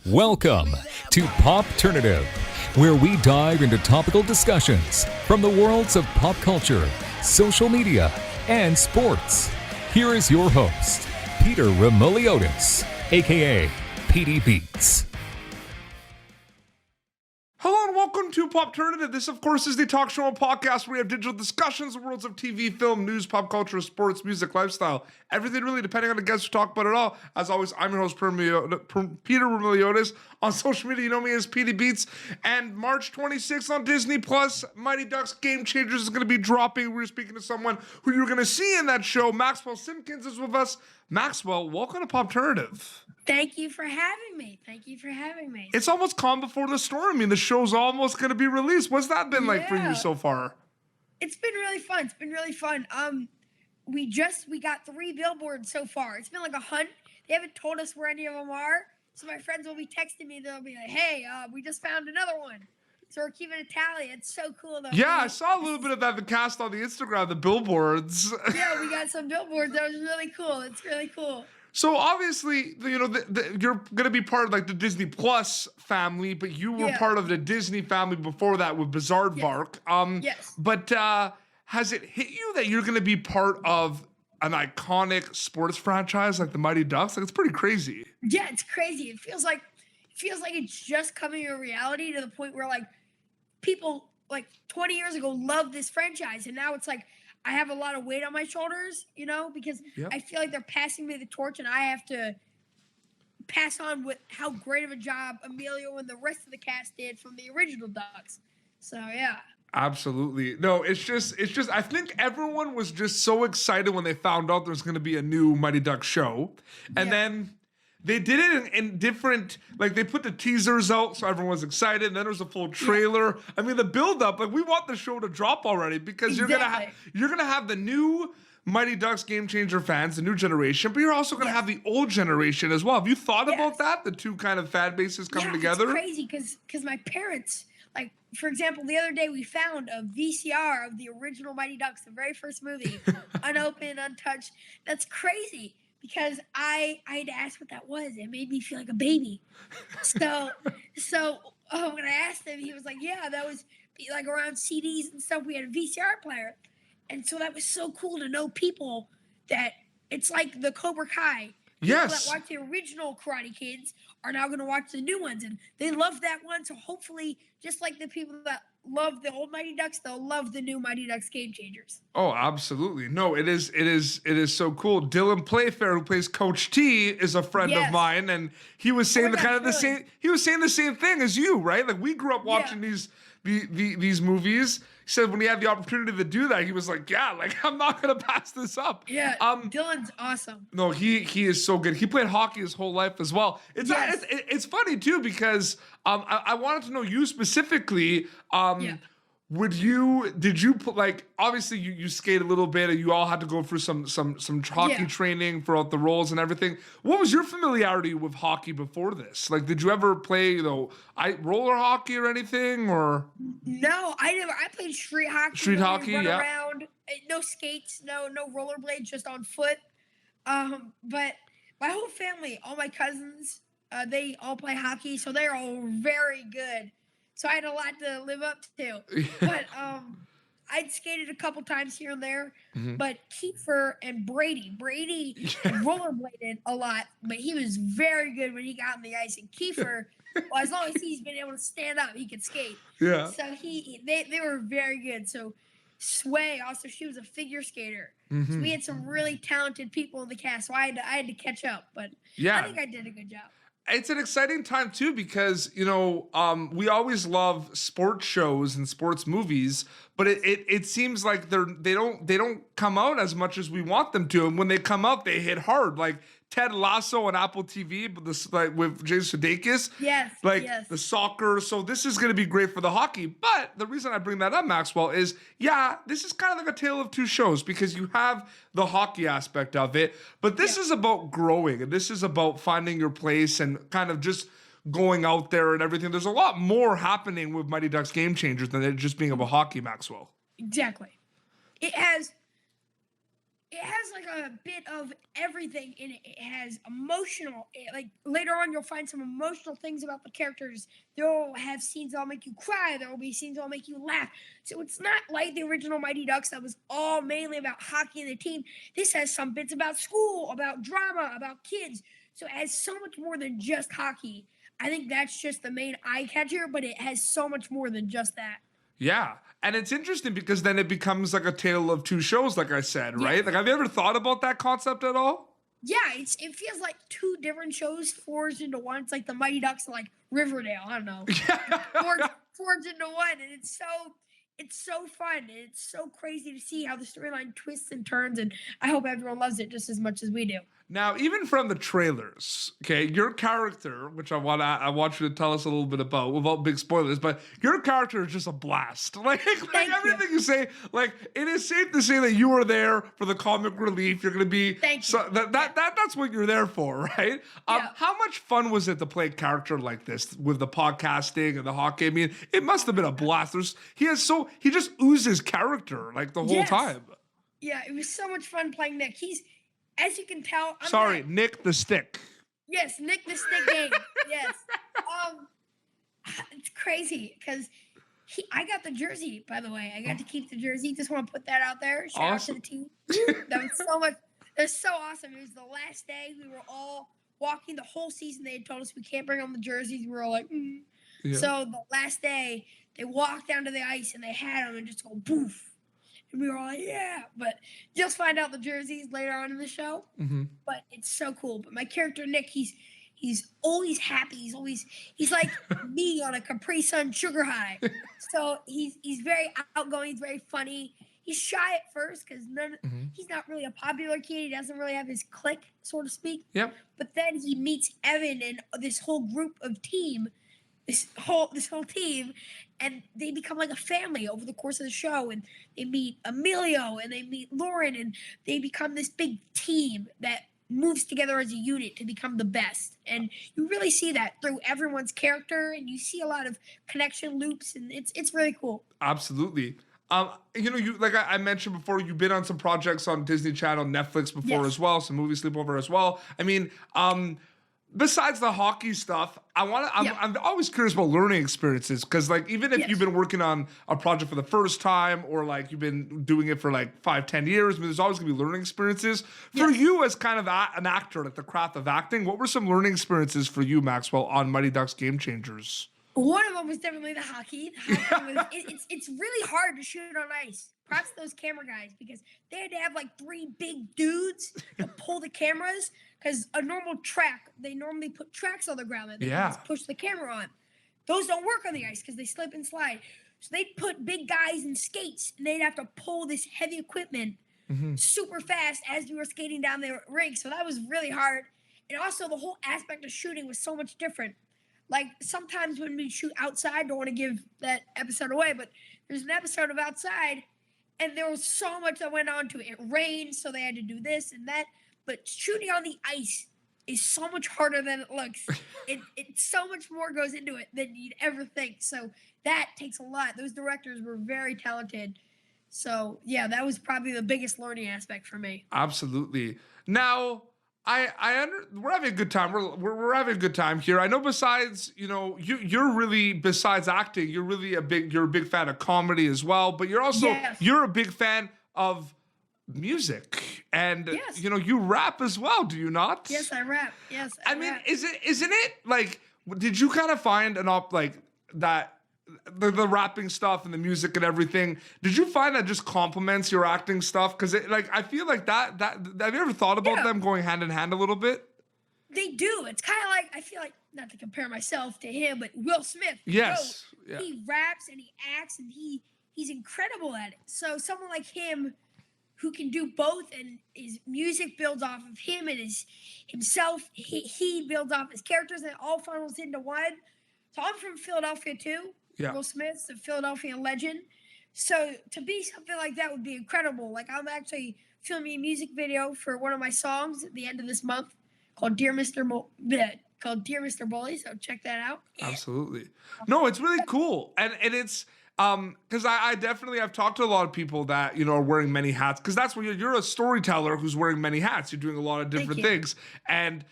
Welcome to Popternative, where we dive into topical discussions from the worlds of pop culture, social media, and sports. Here is your host, Peter Remoliotis, aka PD Beats. Hello and welcome to Popternative. This, of course, is the talk show and podcast where we have digital discussions of worlds of TV, film, news, pop culture, sports, music, lifestyle, everything really, depending on the guests who talk about it all. As always, I'm your host, Peter Remoliotis. On social media, you know me as PD Beats. And March 26th on Disney Plus, Mighty Ducks Game Changers is going to be dropping. We're speaking to someone who you're going to see in that show. Maxwell Simkins is with us. Maxwell, welcome to Popternative. Thank you for having me. It's almost calm before the storm. I mean, the show's almost going to be released. What's that been like for you so far? It's been really fun. We got 3 billboards so far. It's been like a hunt. They haven't told us where any of them are. So my friends will be texting me. They'll be like, hey, we just found another one. So we're keeping a tally. It's so cool, though. Yeah, I saw a little bit of that, the cast on the Instagram, the billboards. Yeah, we got some billboards. That was really cool. It's really cool. So obviously, you know, you're going to be part of like the Disney Plus family, but you were part of the Disney family before that with Bizaardvark. Yes. But has it hit you that you're going to be part of an iconic sports franchise like the Mighty Ducks? Like, it's pretty crazy. Yeah, it's crazy. It feels like it's just coming to reality to the point where like people like 20 years ago loved this franchise, and now it's like I have a lot of weight on my shoulders, you know, because I feel like they're passing me the torch and I have to pass on with how great of a job Emilio and the rest of the cast did from the original Ducks. So, yeah. Absolutely. No, it's just I think everyone was just so excited when they found out there's going to be a new Mighty Ducks show. And then they did it in different, like they put the teasers out so everyone was excited, and then there was a full trailer. I mean, the build up, like we want the show to drop already because you're gonna have the new Mighty Ducks Game Changer fans, the new generation, but you're also gonna have the old generation as well. Have you thought about that? The two kind of fan bases coming together? It's crazy because my parents, like for example, the other day we found a VCR of the original Mighty Ducks, the very first movie, unopened, untouched. That's crazy. Because I had to ask what that was. It made me feel like a baby. So when I asked him, he was like, yeah, that was like around CDs and stuff. We had a VCR player. And so that was so cool to know people that it's like the Cobra Kai. People that watch the original Karate Kids are now going to watch the new ones. And they love that one. So hopefully, just like the people that love the old Mighty Ducks, they'll love the new Mighty Ducks Game Changers. Oh, absolutely. No, it is so cool. Dylan Playfair, who plays Coach T, is a friend of mine, and he was saying he was saying the same thing as you, right? Like we grew up watching these movies. He said when he had the opportunity to do that, he was like, yeah, like I'm not gonna pass this up. Yeah, Dylan's awesome. No, he is so good. He played hockey his whole life as well. It's funny too because I wanted to know you specifically. Did you put like obviously you skate a little bit and you all had to go through some hockey training throughout the roles and everything. What was your familiarity with hockey before this? Like, did you ever play roller hockey or anything or? No, I never. I played street hockey. Run around, no skates, no rollerblades, just on foot. But my whole family, all my cousins, they all play hockey, so they're all very good. So I had a lot to live up to. But I'd skated a couple times here and there. Mm-hmm. But Kiefer and Brady rollerbladed a lot, but he was very good when he got on the ice. And Kiefer, well, as long as he's been able to stand up, he could skate. Yeah. So they were very good. So Sway, also, she was a figure skater. Mm-hmm. So we had some really talented people in the cast. So I had to catch up. But I think I did a good job. It's an exciting time too because we always love sports shows and sports movies, but it seems like they don't come out as much as we want them to, and when they come out, they hit hard. Like Ted Lasso on Apple TV, but with Jason Sudeikis, the soccer. So this is going to be great for the hockey. But the reason I bring that up, Maxwell, is this is kind of like a tale of two shows because you have the hockey aspect of it, but this is about growing and this is about finding your place and kind of just going out there and everything. There's a lot more happening with Mighty Ducks Game Changers than it just being about hockey, Maxwell. Exactly. It has it has like a bit of everything in it. It has emotional, like later on you'll find some emotional things about the characters. They'll have scenes that'll make you cry. There will be scenes that'll make you laugh. So it's not like the original Mighty Ducks that was all mainly about hockey and the team. This has some bits about school, about drama, about kids. So it has so much more than just hockey. I think that's just the main eye catcher, but it has so much more than just that. Yeah. And it's interesting because then it becomes like a tale of two shows, like I said, right? Yeah. Like, have you ever thought about that concept at all? Yeah, it feels like two different shows forged into one. It's like the Mighty Ducks and like Riverdale. I don't know. Forged into one, and it's so fun. And it's so crazy to see how the storyline twists and turns, and I hope everyone loves it just as much as we do. Now, even from the trailers, okay, your character, which I want you to tell us a little bit about, without big spoilers, but your character is just a blast. Like everything you say, like it is safe to say that you were there for the comic relief. You're going to be that's what you're there for, right? Yeah. How much fun was it to play a character like this with the podcasting and the hockey? I mean, it must have been a blast. He just oozes character like the whole time. Yeah, it was so much fun playing Nick. As you can tell, Nick the Stick. Yes, Nick the Stick game. Yes. It's crazy because I got the jersey, by the way. I got to keep the jersey. Just want to put that out there. Shout out to the team. That was so much. It was so awesome. It was the last day. We were all walking the whole season. They had told us we can't bring home the jerseys. We were all like, Yeah. So the last day, they walked down to the ice and they had them and just go boof. And we were all like, yeah, but just find out the jerseys later on in the show. Mm-hmm. But it's so cool. But my character, Nick, he's always happy. He's like me on a Capri Sun sugar high. So he's very outgoing. He's very funny. He's shy at first because he's not really a popular kid. He doesn't really have his clique, so to speak. Yep. But then he meets Evan and this whole group of this whole team, and they become like a family over the course of the show. And they meet Emilio and they meet Lauren, and they become this big team that moves together as a unit to become the best. And you really see that through everyone's character, and you see a lot of connection loops, and it's really cool. Absolutely. You like I mentioned before, you've been on some projects on Disney Channel, Netflix before as well, some movie Sleepover as well. I mean, besides the hockey stuff, I'm always curious about learning experiences, because like even if you've been working on a project for the first time, or like you've been doing it for like 5-10 years, I mean, there's always gonna be learning experiences. For you as kind of an actor, like the craft of acting, what were some learning experiences for you, Maxwell, on Mighty Ducks Game Changers? One of them was definitely the hockey. It's really hard to shoot on ice. Props to those camera guys, because they had to have like 3 big dudes to pull the cameras, because a normal track, they normally put tracks on the ground that they can just push the camera on. Those don't work on the ice because they slip and slide. So they'd put big guys in skates, and they'd have to pull this heavy equipment super fast as we were skating down the rink. So that was really hard. And also the whole aspect of shooting was so much different. Like sometimes when we shoot outside, don't want to give that episode away, but there's an episode of outside, and there was so much that went on to it. It rained, so they had to do this and that. But shooting on the ice is so much harder than it looks. It so much more goes into it than you'd ever think. So that takes a lot. Those directors were very talented. So yeah, that was probably the biggest learning aspect for me. Absolutely. Now, we're having a good time. We're having a good time here. I know. Besides, you're really, besides acting, you're a big fan of comedy as well. But you're also you're a big fan of music, and you rap as well. Do you not? Yes, I rap. Yes, I mean, isn't it like? Did you kind of find that? The rapping stuff and the music and everything, did you find that just complements your acting stuff? Because I feel like that have you ever thought about them going hand in hand a little bit? They do. It's kind of like, I feel like, not to compare myself to him, but Will Smith. Yes. He raps and he acts, and he's incredible at it. So someone like him who can do both, and his music builds off of him and himself, he builds off his characters, and it all funnels into one. So I'm from Philadelphia too. Yeah. Will Smith's a Philadelphia legend. So to be something like that would be incredible. Like, I'm actually filming a music video for one of my songs at the end of this month called Dear Mr. Bully. So check that out. Absolutely. No, it's really cool. And it's Because I definitely, I've talked to a lot of people that, you know, are wearing many hats, because that's what you're a storyteller who's wearing many hats. You're doing a lot of different things. And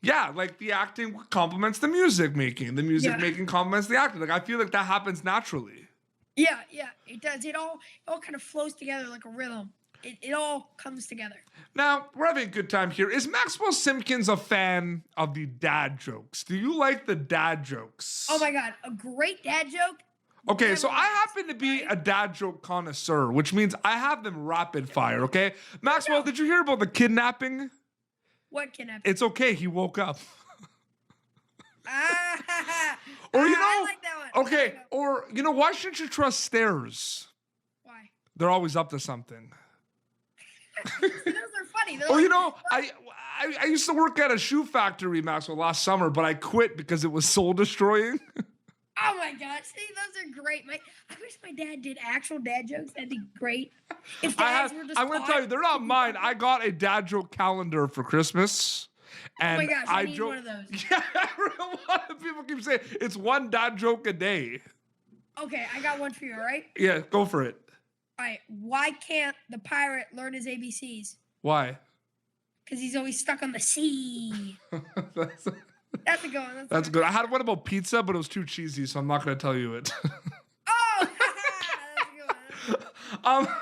yeah, like the acting complements the music making. The music making complements the acting. Like I feel like that happens naturally. Yeah, it does. It all kind of flows together like a rhythm. It all comes together. Now, we're having a good time here. Is Maxwell Simkins a fan of the dad jokes? Do you like the dad jokes? Oh my God, a great dad joke. Okay, so I happen to be a dad joke connoisseur, which means I have them rapid fire, okay? Maxwell, did you hear about the kidnapping? What kidnapping? It's okay, he woke up. Or you know, I like that one. Okay, or you know, why shouldn't you trust stairs? Why? They're always up to something. Those are funny. Or you know, I used to work at a shoe factory, Maxwell, last summer, but I quit because it was soul destroying. Oh my God! See, those are great. I wish my dad did actual dad jokes. That'd be great. If dads were just I'm going to tell you, they're not mine. I got a dad joke calendar for Christmas. And oh my gosh, I need one of those. Yeah, a lot of people keep saying it's one dad joke a day. Okay, I got one for you, all right? Yeah, go for it. All right, why can't the pirate learn his ABCs? Why? Because he's always stuck on the sea. That's a good one. That's good. I had one about pizza, but it was too cheesy, so I'm not going to tell you it. Oh, that's a good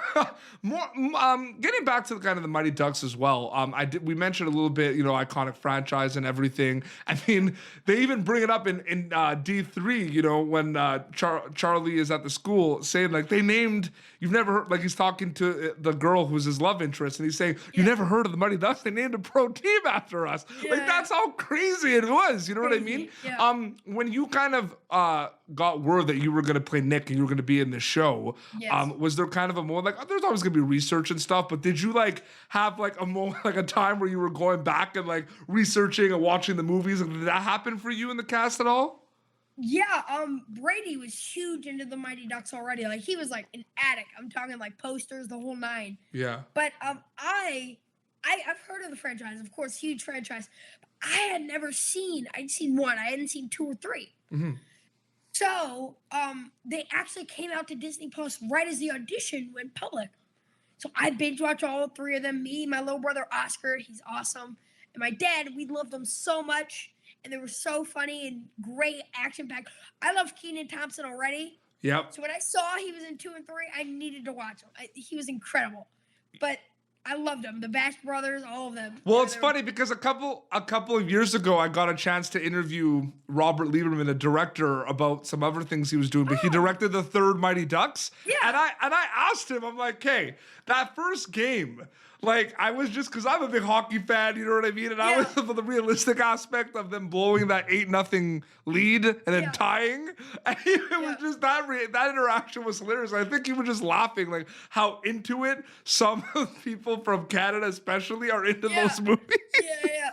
one. Getting back to kind of the Mighty Ducks as well. We mentioned a little bit, you know, iconic franchise and everything. I mean, they even bring it up in D3, you know, when Charlie is at the school saying like they named. You've never heard, like he's talking to the girl who's his love interest, and he's saying, "You never heard of the Mighty Ducks? They named a pro team after us." Yeah. Like that's how crazy it was. You know what I mean? Yeah. When you kind of got word that you were going to play Nick and you were going to be in the show, was there kind of a moment like there's always going to be research and stuff, but did you like have like a moment, like a time where you were going back and like researching and watching the movies? Did that happen for you in the cast at all? Yeah, Brady was huge into the Mighty Ducks already. Like he was like an addict. I'm talking like posters, the whole nine. Yeah. But I've heard of the franchise, of course, huge franchise. But I had never seen. I'd seen one. I hadn't seen 2 or 3. Mm-hmm. So they actually came out to Disney Plus right as the audition went public. So I binge watched all 3 of them. Me, my little brother Oscar, he's awesome, and my dad. We loved them so much. And they were so funny and great action packed. I love Kenan Thompson already. Yep. So when I saw he was in 2 and 3, I needed to watch him. He was incredible. But I loved him. The Bash Brothers, all of them. Well, it's funny because a couple of years ago, I got a chance to interview Robert Lieberman, the director, about some other things he was doing. But he directed the 3rd Mighty Ducks. Yeah. And I asked him, I'm like, hey, that first game. Like, I was just, because I'm a big hockey fan, you know what I mean? And I was for the realistic aspect of them blowing that 8-0 lead and then tying. And it was just, that interaction was hilarious. I think he was just laughing, like, how into it some people from Canada especially are into those movies. Yeah.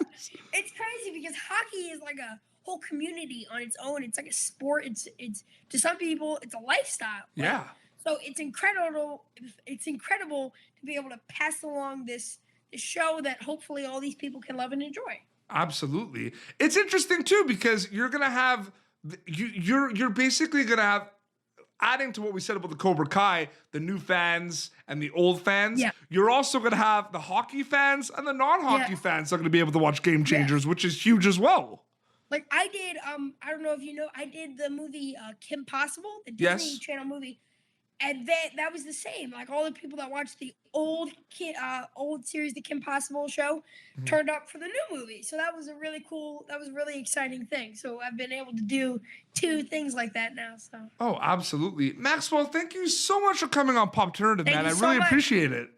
It's crazy because hockey is like a whole community on its own. It's like a sport. It's to some people, it's a lifestyle. Yeah. So it's incredible. It's incredible to be able to pass along this show that hopefully all these people can love and enjoy. Absolutely. It's interesting too because you're gonna have you're basically gonna have, adding to what we said about the Cobra Kai, the new fans and the old fans. Yeah. You're also gonna have the hockey fans and the non-hockey fans that are gonna be able to watch Game Changers, which is huge as well. Like I did. I don't know if you know. I did the movie Kim Possible, the Disney Channel movie. And that was the same. Like all the people that watched the old series, the Kim Possible show, turned up for the new movie. So that was a really exciting thing. So I've been able to do 2 things like that now. So. Oh, absolutely. Maxwell, thank you so much for coming on Popternative, man. I really appreciate it.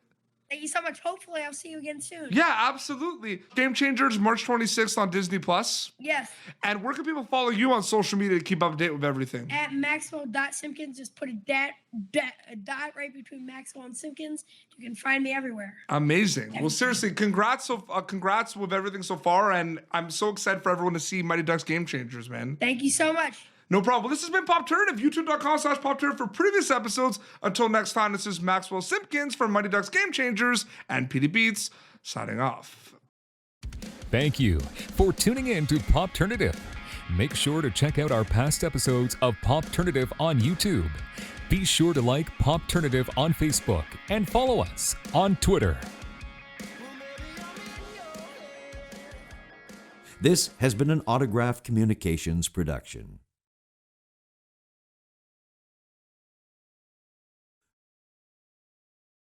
Thank you so much. Hopefully, I'll see you again soon. Yeah, absolutely. Game Changers, March 26th on Disney Plus. Yes. And where can people follow you on social media to keep up to date with everything? At Maxwell.Simkins. Just put a dot right between Maxwell and Simkins. You can find me everywhere. Amazing. Well, seriously, congrats with everything so far. And I'm so excited for everyone to see Mighty Ducks Game Changers, man. Thank you so much. No problem. This has been Popternative, youtube.com/Popternative for previous episodes. Until next time, this is Maxwell Simkins from Mighty Ducks Game Changers and PD Beats signing off. Thank you for tuning in to Popternative. Make sure to check out our past episodes of Popternative on YouTube. Be sure to like Popternative on Facebook and follow us on Twitter. This has been an Autograph Communications production.